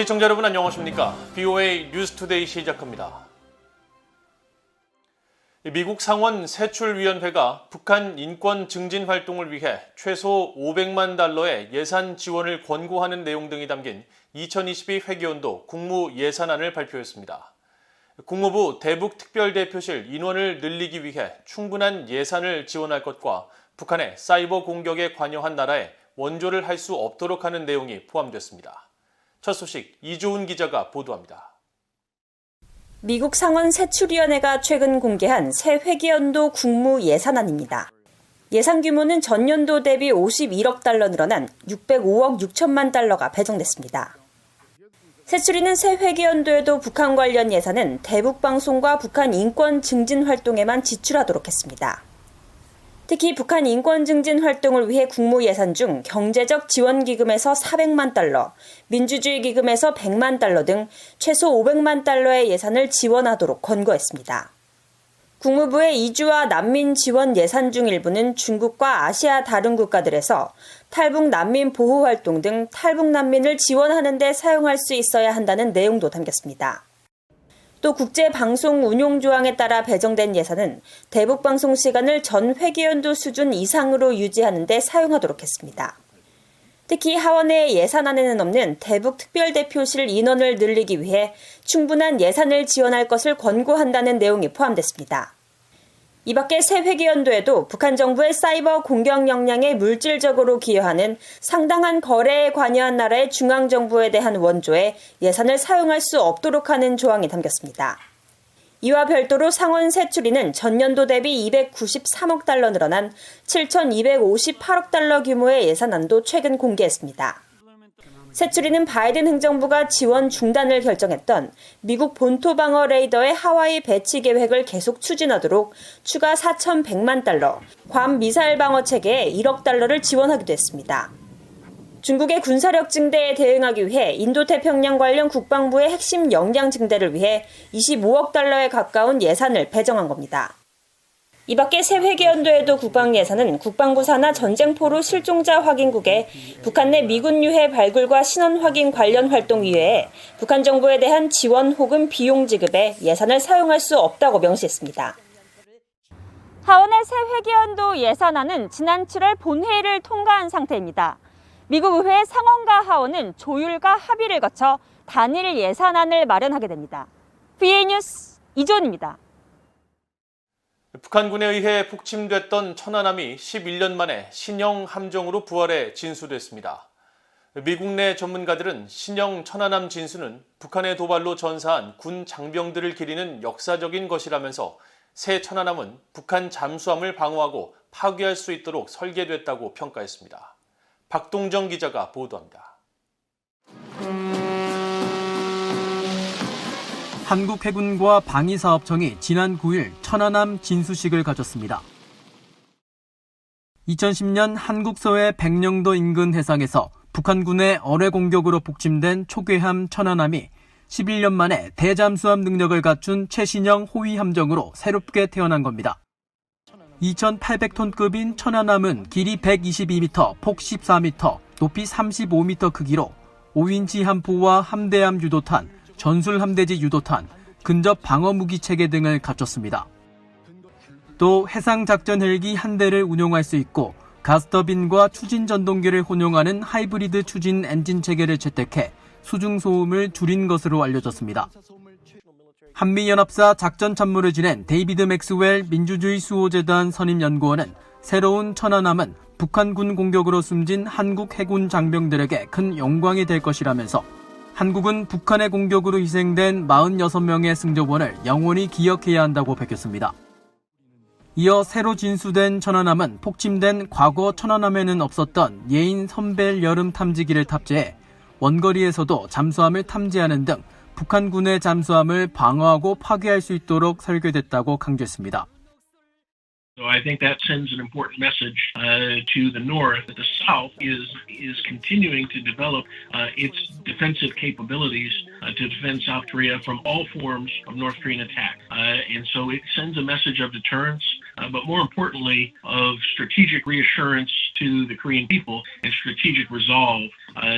시청자 여러분 안녕하십니까? BOA 뉴스투데이 시작합니다. 미국 상원 세출위원회가 북한 인권 증진 활동을 위해 최소 500만 달러의 예산 지원을 권고하는 내용 등이 담긴 2022 회계연도 국무 예산안을 발표했습니다. 국무부 대북특별대표실 인원을 늘리기 위해 충분한 예산을 지원할 것과 북한의 사이버 공격에 관여한 나라에 원조를 할 수 없도록 하는 내용이 포함됐습니다. 첫 소식 이조은 기자가 보도합니다. 미국 상원 세출위원회가 최근 공개한 새 회계연도 국무 예산안입니다. 예산 규모는 전년도 대비 51억 달러 늘어난 605억 6천만 달러가 배정됐습니다. 세출위는 새 회계연도에도 북한 관련 예산은 대북방송과 북한 인권 증진 활동에만 지출하도록 했습니다. 특히 북한 인권 증진 활동을 위해 국무 예산 중 경제적 지원 기금에서 400만 달러, 민주주의 기금에서 100만 달러 등 최소 500만 달러의 예산을 지원하도록 권고했습니다. 국무부의 이주와 난민 지원 예산 중 일부는 중국과 아시아 다른 국가들에서 탈북 난민 보호 활동 등 탈북 난민을 지원하는 데 사용할 수 있어야 한다는 내용도 담겼습니다. 또 국제방송 운용 조항에 따라 배정된 예산은 대북방송 시간을 전 회계연도 수준 이상으로 유지하는 데 사용하도록 했습니다. 특히 하원의 예산안에는 없는 대북특별대표실 인원을 늘리기 위해 충분한 예산을 지원할 것을 권고한다는 내용이 포함됐습니다. 이 밖에 새 회계연도에도 북한 정부의 사이버 공격 역량에 물질적으로 기여하는 상당한 거래에 관여한 나라의 중앙정부에 대한 원조에 예산을 사용할 수 없도록 하는 조항이 담겼습니다. 이와 별도로 상원 세출위는 전년도 대비 293억 달러 늘어난 7,258억 달러 규모의 예산안도 최근 공개했습니다. 세출위는 바이든 행정부가 지원 중단을 결정했던 미국 본토 방어 레이더의 하와이 배치 계획을 계속 추진하도록 추가 4,100만 달러, 괌 미사일 방어 체계에 1억 달러를 지원하기도 했습니다. 중국의 군사력 증대에 대응하기 위해 인도태평양 관련 국방부의 핵심 역량 증대를 위해 25억 달러에 가까운 예산을 배정한 겁니다. 이 밖에 새 회계연도에도 국방 예산은 국방부 산하 전쟁포로 실종자 확인국에 북한 내 미군 유해 발굴과 신원 확인 관련 활동 이외에 북한 정부에 대한 지원 혹은 비용 지급에 예산을 사용할 수 없다고 명시했습니다. 하원의 새 회계연도 예산안은 지난 7월 본회의를 통과한 상태입니다. 미국 의회 상원과 하원은 조율과 합의를 거쳐 단일 예산안을 마련하게 됩니다. BOA 뉴스 이조은입니다. 북한군에 의해 폭침됐던 천안함이 11년 만에 신형 함정으로 부활해 진수됐습니다. 미국 내 전문가들은 신형 천안함 진수는 북한의 도발로 전사한 군 장병들을 기리는 역사적인 것이라면서 새 천안함은 북한 잠수함을 방어하고 파괴할 수 있도록 설계됐다고 평가했습니다. 박동정 기자가 보도합니다. 한국해군과 방위사업청이 지난 9일 천안함 진수식을 가졌습니다. 2010년 한국서해 백령도 인근 해상에서 북한군의 어뢰 공격으로 폭침된 초계함 천안함이 11년 만에 대잠수함 능력을 갖춘 최신형 호위 함정으로 새롭게 태어난 겁니다. 2,800톤급인 천안함은 길이 122m, 폭 14m, 높이 35m 크기로 5인치 함포와 함대함 유도탄, 전술 함대지 유도탄, 근접 방어 무기 체계 등을 갖췄습니다. 또 해상 작전 헬기 한 대를 운용할 수 있고 가스터빈과 추진 전동기를 혼용하는 하이브리드 추진 엔진 체계를 채택해 수중 소음을 줄인 것으로 알려졌습니다. 한미연합사 작전 참모를 지낸 데이비드 맥스웰 민주주의 수호재단 선임연구원은 새로운 천안함은 북한군 공격으로 숨진 한국 해군 장병들에게 큰 영광이 될 것이라면서 한국은 북한의 공격으로 희생된 46명의 승조원을 영원히 기억해야 한다고 밝혔습니다. 이어 새로 진수된 천안함은 폭침된 과거 천안함에는 없었던 예인 선벨 여름 탐지기를 탑재해 원거리에서도 잠수함을 탐지하는 등 북한군의 잠수함을 방어하고 파괴할 수 있도록 설계됐다고 강조했습니다. So I think that sends an important message to the North that the South is continuing to develop its defensive capabilities to defend South Korea from all forms of North Korean attack. And so it sends a message of deterrence, but more importantly, of strategic reassurance to the Korean people and strategic resolve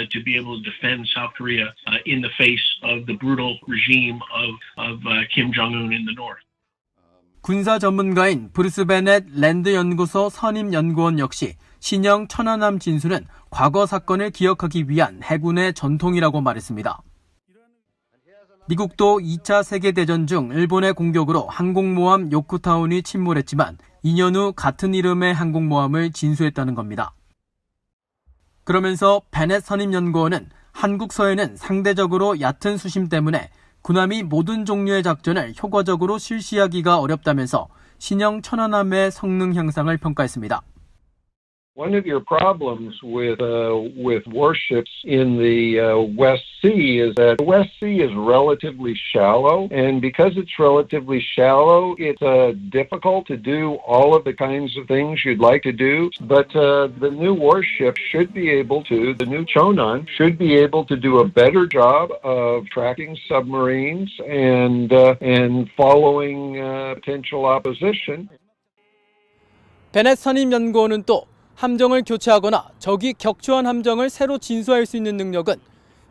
to be able to defend South Korea in the face of the brutal regime of Kim Jong-un in the north. 군사 전문가인 브루스 베넷 랜드 연구소 선임 연구원 역시 신형 천안함 진수는 과거 사건을 기억하기 위한 해군의 전통이라고 말했습니다. 미국도 2차 세계대전 중 일본의 공격으로 항공모함 요코타운이 침몰했지만 2년 후 같은 이름의 항공모함을 진수했다는 겁니다. 그러면서 베넷 선임연구원은 한국 서해는 상대적으로 얕은 수심 때문에 군함이 모든 종류의 작전을 효과적으로 실시하기가 어렵다면서 신형 천안함의 성능 향상을 평가했습니다. One of your problems with warships in the West Sea is that the West Sea is relatively shallow, and because it's relatively shallow, it's difficult to do all of the kinds of things you'd like to do. But the new warship should be able to, the new Chonan should be able to do a better job of tracking submarines and following potential opposition. 베넷 선임연구원은 또 함정을 교체하거나 적이 격추한 함정을 새로 진수할 수 있는 능력은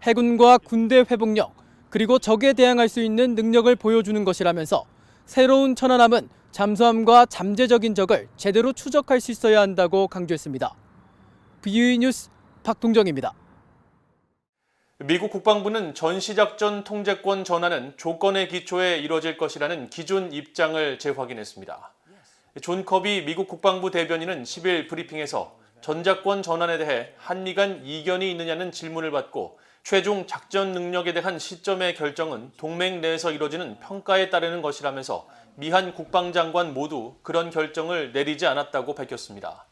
해군과 군대 회복력, 그리고 적에 대항할 수 있는 능력을 보여주는 것이라면서 새로운 천안함은 잠수함과 잠재적인 적을 제대로 추적할 수 있어야 한다고 강조했습니다. VOE 뉴스 박동정입니다. 미국 국방부는 전시작전 통제권 전환은 조건의 기초에 이뤄질 것이라는 기존 입장을 재확인했습니다. 존 커비 미국 국방부 대변인은 10일 브리핑에서 전작권 전환에 대해 한미 간 이견이 있느냐는 질문을 받고 최종 작전 능력에 대한 시점의 결정은 동맹 내에서 이뤄지는 평가에 따르는 것이라면서 미한 국방장관 모두 그런 결정을 내리지 않았다고 밝혔습니다.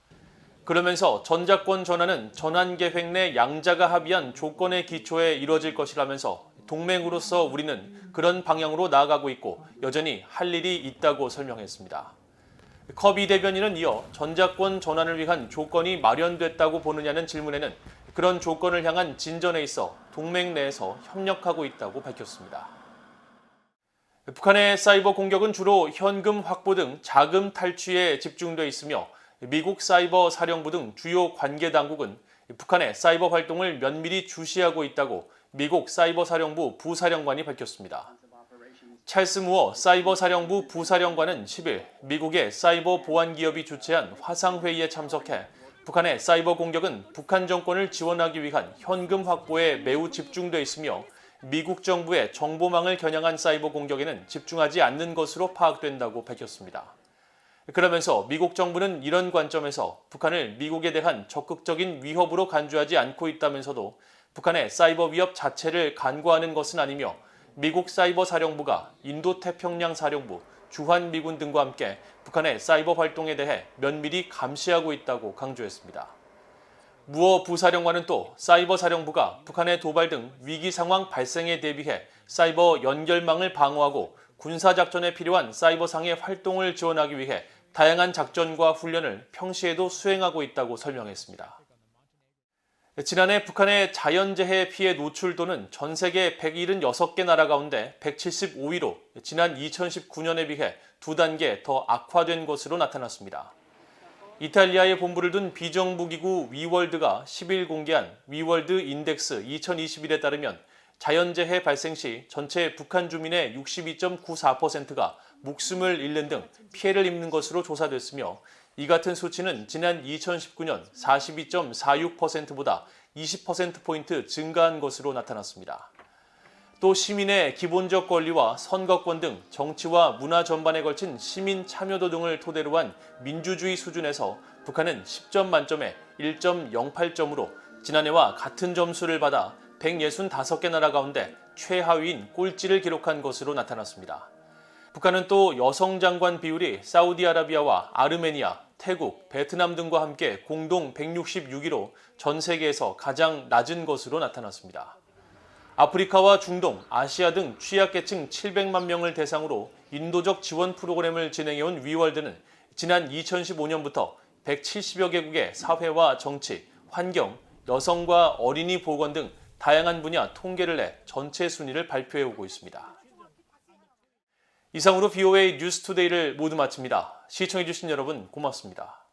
그러면서 전작권 전환은 전환 계획 내 양자가 합의한 조건의 기초에 이뤄질 것이라면서 동맹으로서 우리는 그런 방향으로 나아가고 있고 여전히 할 일이 있다고 설명했습니다. 커비 대변인은 이어 전작권 전환을 위한 조건이 마련됐다고 보느냐는 질문에는 그런 조건을 향한 진전에 있어 동맹 내에서 협력하고 있다고 밝혔습니다. 북한의 사이버 공격은 주로 현금 확보 등 자금 탈취에 집중돼 있으며 미국 사이버 사령부 등 주요 관계 당국은 북한의 사이버 활동을 면밀히 주시하고 있다고 미국 사이버 사령부 부사령관이 밝혔습니다. 찰스 무어 사이버 사령부 부사령관은 10일 미국의 사이버 보안 기업이 주최한 화상회의에 참석해 북한의 사이버 공격은 북한 정권을 지원하기 위한 현금 확보에 매우 집중돼 있으며 미국 정부의 정보망을 겨냥한 사이버 공격에는 집중하지 않는 것으로 파악된다고 밝혔습니다. 그러면서 미국 정부는 이런 관점에서 북한을 미국에 대한 적극적인 위협으로 간주하지 않고 있다면서도 북한의 사이버 위협 자체를 간과하는 것은 아니며 미국 사이버 사령부가 인도태평양 사령부, 주한미군 등과 함께 북한의 사이버 활동에 대해 면밀히 감시하고 있다고 강조했습니다. 무어 부사령관은 또 사이버 사령부가 북한의 도발 등 위기 상황 발생에 대비해 사이버 연결망을 방어하고 군사작전에 필요한 사이버상의 활동을 지원하기 위해 다양한 작전과 훈련을 평시에도 수행하고 있다고 설명했습니다. 지난해 북한의 자연재해 피해 노출도는 전 세계 176개 나라 가운데 175위로 지난 2019년에 비해 2단계 더 악화된 것으로 나타났습니다. 이탈리아에 본부를 둔 비정부기구 위월드가 10일 공개한 위월드 인덱스 2021에 따르면 자연재해 발생 시 전체 북한 주민의 62.94%가 목숨을 잃는 등 피해를 입는 것으로 조사됐으며 이 같은 수치는 지난 2019년 42.46%보다 20%포인트 증가한 것으로 나타났습니다. 또 시민의 기본적 권리와 선거권 등 정치와 문화 전반에 걸친 시민 참여도 등을 토대로 한 민주주의 수준에서 북한은 10점 만점에 1.08점으로 지난해와 같은 점수를 받아 165개 나라 가운데 최하위인 꼴찌를 기록한 것으로 나타났습니다. 북한은 또 여성 장관 비율이 사우디아라비아와 아르메니아, 태국, 베트남 등과 함께 공동 166위로 전 세계에서 가장 낮은 것으로 나타났습니다. 아프리카와 중동, 아시아 등 취약계층 700만 명을 대상으로 인도적 지원 프로그램을 진행해온 위월드는 지난 2015년부터 170여 개국의 사회와 정치, 환경, 여성과 어린이 보건 등 다양한 분야 통계를 내 전체 순위를 발표해오고 있습니다. 이상으로 VOA 뉴스투데이를 모두 마칩니다. 시청해주신 여러분 고맙습니다.